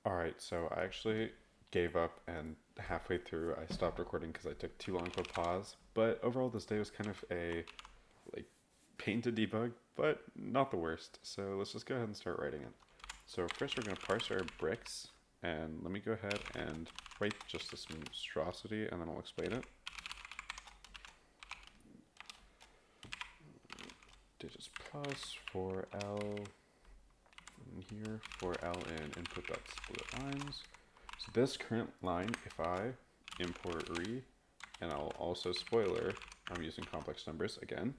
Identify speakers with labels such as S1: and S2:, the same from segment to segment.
S1: Alright, so I actually gave up and halfway through I stopped recording because I took too long to pause. But overall, this day was kind of a like pain to debug, but not the worst. So let's just go ahead and start writing it. So first we're going to parse our bricks, and let me go ahead and write just this monstrosity, and then I'll explain it. Digits plus for L in here, for L in input dot split lines. So this current line, if I import re, and I'll also spoiler, I'm using complex numbers again.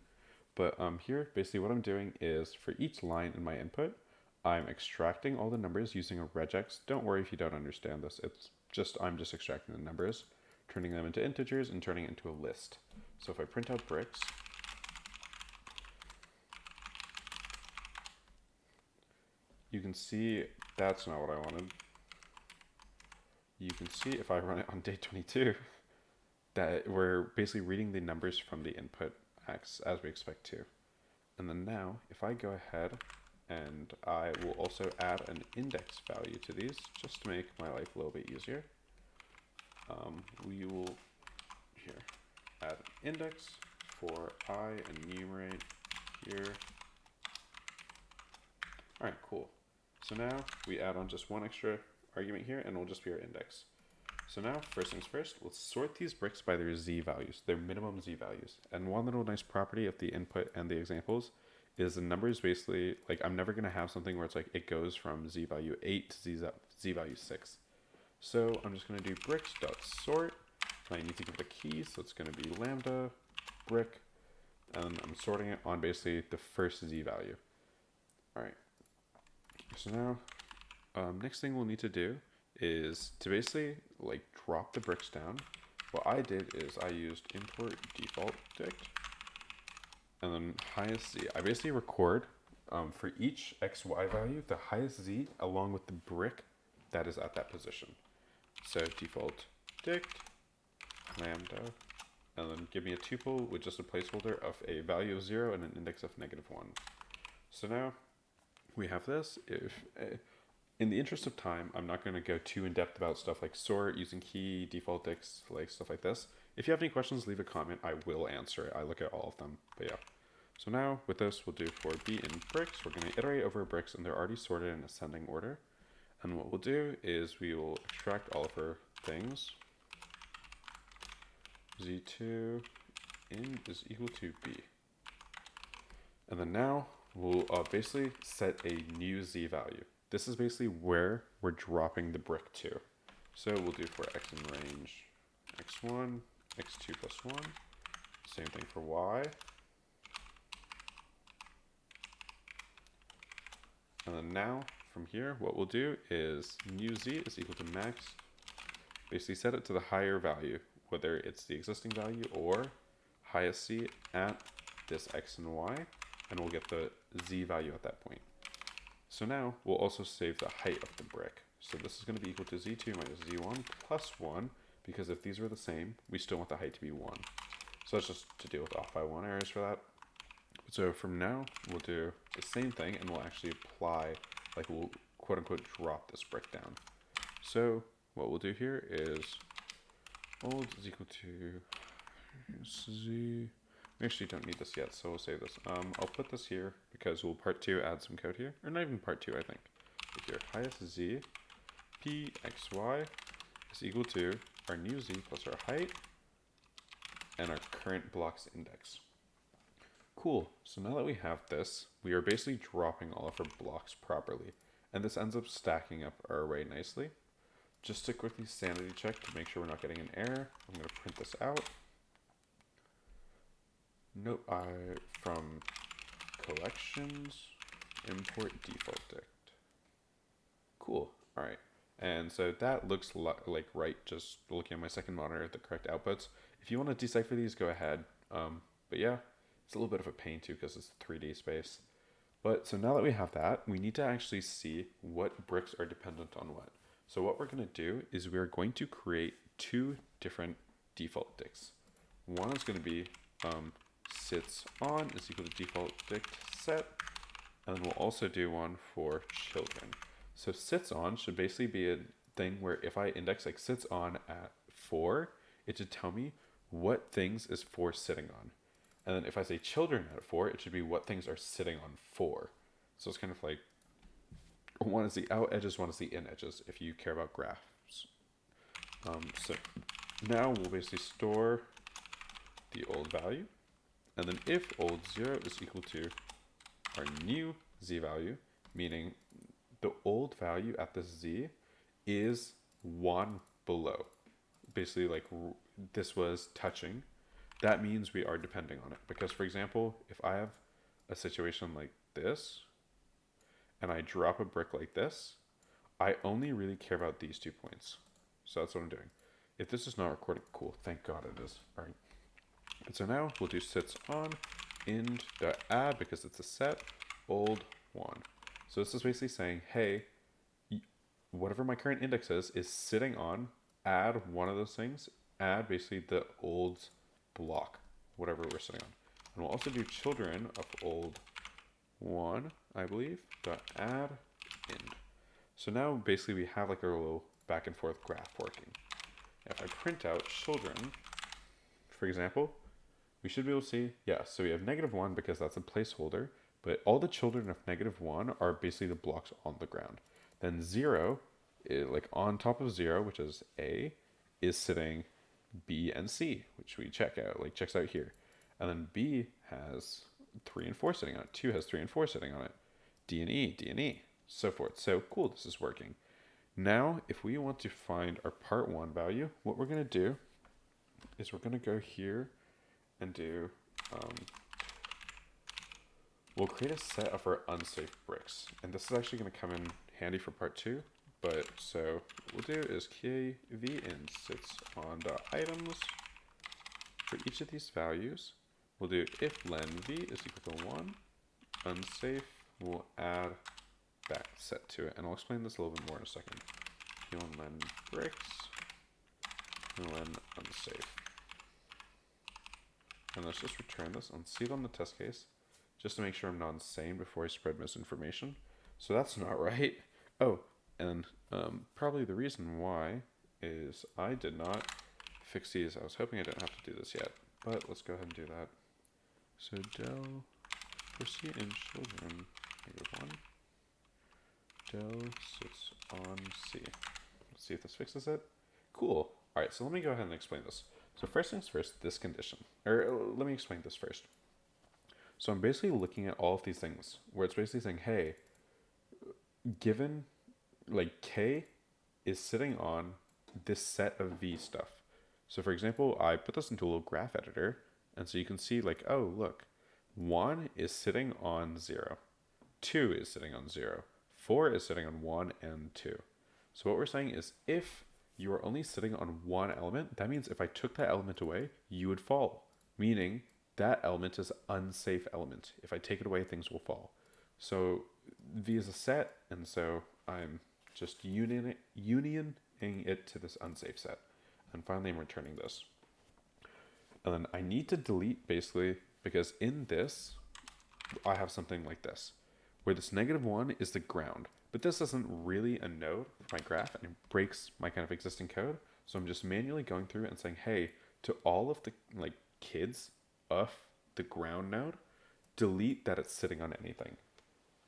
S1: But here, basically what I'm doing is for each line in my input, I'm extracting all the numbers using a regex. Don't worry if you don't understand this. I'm just extracting the numbers, turning them into integers, and turning it into a list. So if I print out bricks, you can see that's not what I wanted. You can see if I run it on day 22, that we're basically reading the numbers from the input x as we expect to. And then now, if I go ahead and I will also add an index value to these, just to make my life a little bit easier. We will here add an index for I enumerate here. All right, cool. So now we add on just one extra argument here, and it'll just be our index. So now, first things first, let's sort these bricks by their z values, their minimum z values. And one little nice property of the input and the examples is the numbers basically, like I'm never gonna have something where it's like it goes from z value 8 to z value 6. So I'm just gonna do bricks.sort. I need to give it a key, so it's gonna be lambda brick, and I'm sorting it on basically the first z value. All right, so now next thing we'll need to do is to basically like drop the bricks down. What I did is I used import default dict and then highest z. I basically record for each xy value the highest z along with the brick that is at that position. So default dict lambda, and then give me a tuple with just a placeholder of a value of 0 and an index of -1. So now we have this. In the interest of time, I'm not going to go too in depth about stuff like sort, using key, default dicts, like stuff like this. If you have any questions, leave a comment. I will answer it. I look at all of them. But yeah. So now with this, we'll do for b in bricks. We're going to iterate over bricks, and they're already sorted in ascending order. And what we'll do is we will extract all of our things. z2 in is equal to b. And then now we'll basically set a new z value. This is basically where we're dropping the brick to. So we'll do for x in range x1, x2 plus 1. Same thing for y. And then now from here, what we'll do is new z is equal to max. Basically set it to the higher value, whether it's the existing value or highest z at this x and y, and we'll get the z value at that point. So now we'll also save the height of the brick. So this is going to be equal to z2 minus z1 plus 1, because if these were the same, we still want the height to be 1. So that's just to deal with off by 1 errors for that. So from now, we'll do the same thing, and we'll actually apply, like we'll quote unquote drop this brick down. So what we'll do here is old is equal to z. We actually don't need this yet, so we'll save this. I'll put this here because we'll part 2 add some code here, or not even part 2, I think. But here, highest z p xy is equal to our new z plus our height and our current block's index. Cool. So now that we have this, we are basically dropping all of our blocks properly, and this ends up stacking up our array nicely. Just to quickly sanity check to make sure we're not getting an error, I'm going to print this out. Note from collections import default dict. Cool. All right. And so that looks like right, just looking at my second monitor, the correct outputs. If you want to decipher these, go ahead. But yeah, it's a little bit of a pain too because it's 3D space. But so now that we have that, we need to actually see what bricks are dependent on what. So what we're going to do is we're going to create 2 different default dicts. One is going to be sits on is equal to default dict set, and then we'll also do one for children. So sits on should basically be a thing where if I index like sits on at 4, it should tell me what things is 4 sitting on. And then if I say children at 4, it should be what things are sitting on 4. So it's kind of like one is the out edges, one is the in edges, if you care about graphs. So now we'll basically store the old value. And then if old 0 is equal to our new z value, meaning the old value at this z is 1 below. Basically, like this was touching. That means we are depending on it. Because, for example, if I have a situation like this, and I drop a brick like this, I only really care about these 2 points. So that's what I'm doing. If this is not recording, cool, thank God it is. All right. And so now we'll do sits on ind.add because it's a set old 1. So this is basically saying, hey, whatever my current index is sitting on, add one of those things, add basically the old block, whatever we're sitting on. And we'll also do children of old 1, I believe, dot add ind. So now basically we have like a little back and forth graph working. If I print out children, for example, we should be able to see, yeah, so we have -1 because that's a placeholder, but all the children of -1 are basically the blocks on the ground. Then 0, like on top of 0, which is A, is sitting B and C, which we check out, like checks out here. And then B has 3 and 4 sitting on it. 2 has 3 and 4 sitting on it. D and E, so forth. So cool, this is working. Now, if we want to find our part 1 value, what we're going to do is we're going to go here and do, we'll create a set of our unsafe bricks. And this is actually going to come in handy for part 2. But so what we'll do is kvin sits on the items for each of these values. We'll do if len v is equal to 1, unsafe, we'll add that set to it. And I'll explain this a little bit more in a second. Len bricks, len unsafe. And let's just return this and see it on the test case, just to make sure I'm not insane before I spread misinformation. So that's not right. Oh, and probably the reason why is I did not fix these. I was hoping I didn't have to do this yet, but let's go ahead and do that. So del for C in children, -1, del sits on C. Let's see if this fixes it. Cool. All right, so let me go ahead and explain this. So first things first, this condition, or let me explain this first. So I'm basically looking at all of these things where it's basically saying, hey, given like K is sitting on this set of V stuff. So for example, I put this into a little graph editor, and so you can see like, oh, look, 1 is sitting on 0, 2 is sitting on 0, 4 is sitting on 1 and 2. So what we're saying is if you are only sitting on one element, that means if I took that element away, you would fall, meaning that element is an unsafe element. If I take it away, things will fall. So V is a set, and so I'm just unioning it to this unsafe set. And finally, I'm returning this. And then I need to delete basically, because in this, I have something like this, where this -1 is the ground. But this isn't really a node for my graph, and it breaks my kind of existing code. So I'm just manually going through and saying, hey, to all of the like kids of the ground node, delete that it's sitting on anything.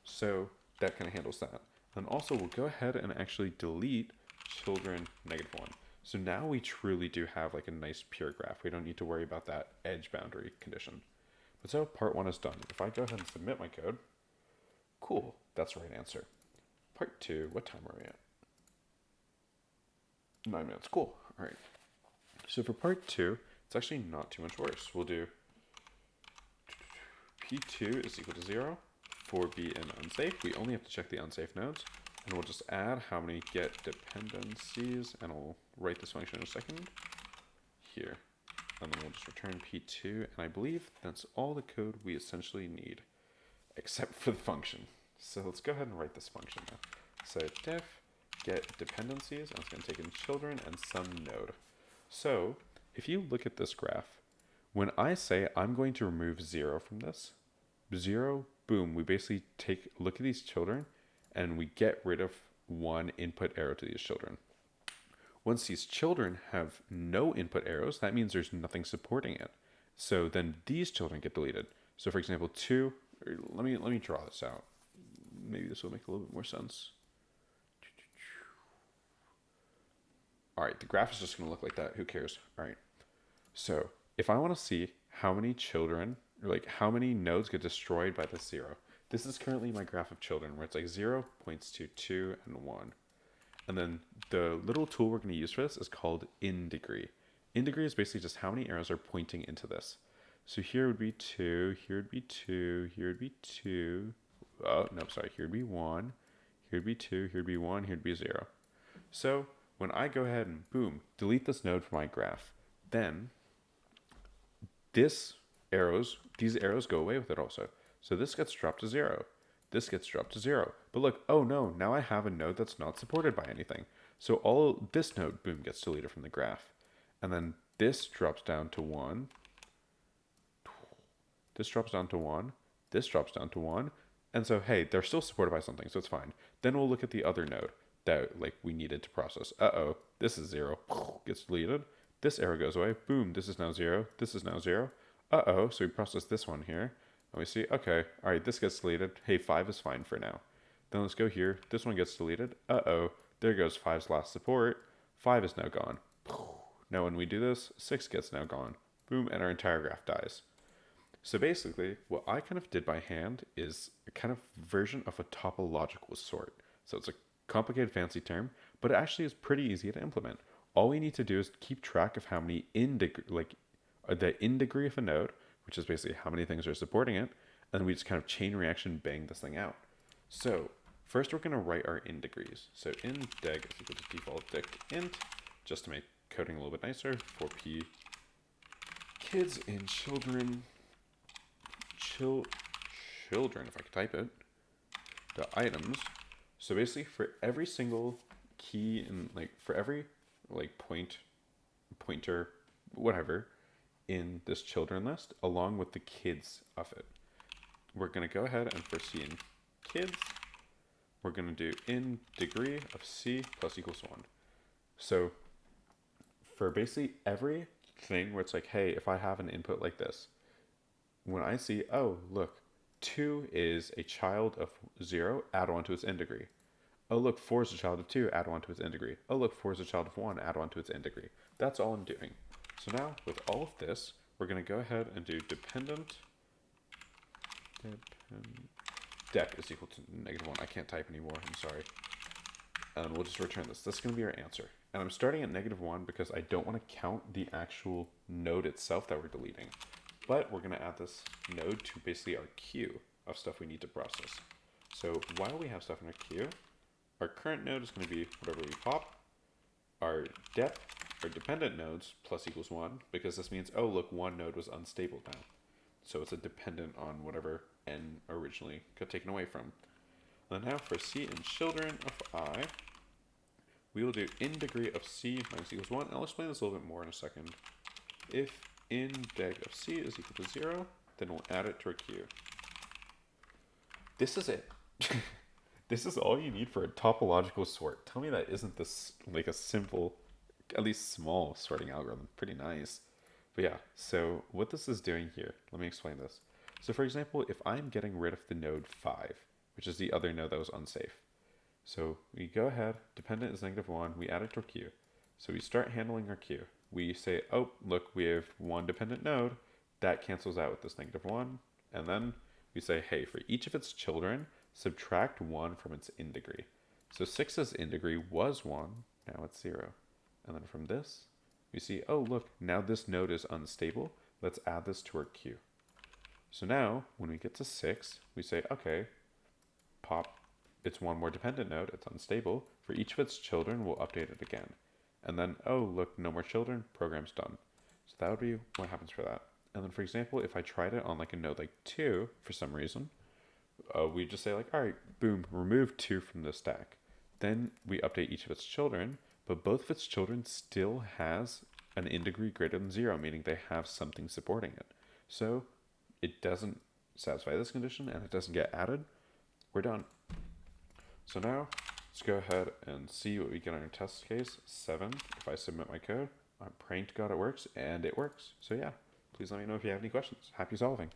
S1: So that kind of handles that. And also we'll go ahead and actually delete children -1. So now we truly do have like a nice pure graph. We don't need to worry about that edge boundary condition. But so part 1 is done. If I go ahead and submit my code, cool, that's the right answer. Part 2, what time are we at? 9 minutes, cool, all right. So for part 2, it's actually not too much worse. We'll do P2 is equal to 0 for B in unsafe. We only have to check the unsafe nodes, and we'll just add how many get dependencies, and I'll write this function in a second here. And then we'll just return P2, and I believe that's all the code we essentially need, except for the function. So let's go ahead and write this function now. So def get dependencies, and it's going to take in children and some node. So if you look at this graph, when I say I'm going to remove 0 from this, 0, boom, we basically look at these children and we get rid of one input arrow to these children. Once these children have no input arrows, that means there's nothing supporting it. So then these children get deleted. So for example, 2, let me draw this out. Maybe this will make a little bit more sense. All right, the graph is just going to look like that. Who cares? All right. So if I want to see how many children, or like how many nodes get destroyed by this 0, this is currently my graph of children where it's like 0 points to 2 and 1. And then the little tool we're going to use for this is called in degree. In degree is basically just how many arrows are pointing into this. So here would be 2, here would be 2, here would be 2. Oh, no, sorry. Here would be 1, here would be 2, here would be 1, here would be 0. So when I go ahead and boom, delete this node from my graph, then these arrows go away with it also. So this gets dropped to 0. This gets dropped to 0. But look, oh no, now I have a node that's not supported by anything. So all this node, boom, gets deleted from the graph. And then this drops down to 1. This drops down to 1. This drops down to 1. And so, hey, they're still supported by something, so it's fine. Then we'll look at the other node that like we needed to process. Uh-oh, this is 0. Gets deleted. This arrow goes away. Boom, this is now 0. This is now 0. Uh-oh, so we process this one here. And we see, okay, all right, this gets deleted. Hey, 5 is fine for now. Then let's go here. This one gets deleted. Uh-oh, there goes 5's last support. 5 is now gone. Now when we do this, 6 gets now gone. Boom, and our entire graph dies. So basically, what I kind of did by hand is a kind of version of a topological sort. So it's a complicated fancy term, but it actually is pretty easy to implement. All we need to do is keep track of how many the in degree of a node, which is basically how many things are supporting it, and then we just kind of chain reaction bang this thing out. So first we're going to write our in degrees. So in deg is equal to default deg int, just to make coding a little bit nicer, for p kids and children, children, if I could type it, the items. So basically for every single key and like for every like pointer, whatever, in this children list, along with the kids of it, we're going to go ahead and for c in kids, we're going to do in degree of c plus equals 1. So for basically every thing where it's like, hey, if I have an input like this, when I see, oh, look, 2 is a child of 0, add 1 to its in degree. Oh, look, 4 is a child of 2, add 1 to its in degree. Oh, look, 4 is a child of 1, add 1 to its in degree. That's all I'm doing. So now, with all of this, we're going to go ahead and do dependent dep is equal to -1. I can't type anymore, I'm sorry. And we'll just return this. This is going to be our answer. And I'm starting at -1 because I don't want to count the actual node itself that we're deleting. But we're going to add this node to basically our queue of stuff we need to process. So while we have stuff in our queue, our current node is going to be whatever we pop. Our dep, our dependent nodes, plus equals 1, because this means, oh, look, one node was unstable now. So it's a dependent on whatever n originally got taken away from. And then now for c in children of I, we will do in degree of c minus equals 1. And I'll explain this a little bit more in a second. If in deg of c is equal to 0, then we'll add it to our queue. This is it. This is all you need for a topological sort. Tell me that isn't this like a simple, at least small sorting algorithm. Pretty nice. But yeah, so what this is doing here, let me explain this. So for example, if I'm getting rid of the node 5, which is the other node that was unsafe. So we go ahead, dependent is -1, we add it to our queue. So we start handling our queue. We say, oh, look, we have one dependent node. That cancels out with this -1. And then we say, hey, for each of its children, subtract 1 from its in degree. So 6's in degree was 1, now it's 0. And then from this, we see, oh, look, now this node is unstable. Let's add this to our queue. So now, when we get to 6, we say, okay, pop, it's one more dependent node, it's unstable. For each of its children, we'll update it again. And then, oh, look, no more children, program's done. So that would be what happens for that. And then, for example, if I tried it on like a node like 2, for some reason, we just say like, all right, boom, remove 2 from the stack. Then we update each of its children, but both of its children still has an in degree greater than 0, meaning they have something supporting it. So it doesn't satisfy this condition and it doesn't get added. We're done. So now, let's go ahead and see what we get on our test case. 7. If I submit my code, I'm praying to God it works, and it works. So yeah, please let me know if you have any questions. Happy solving.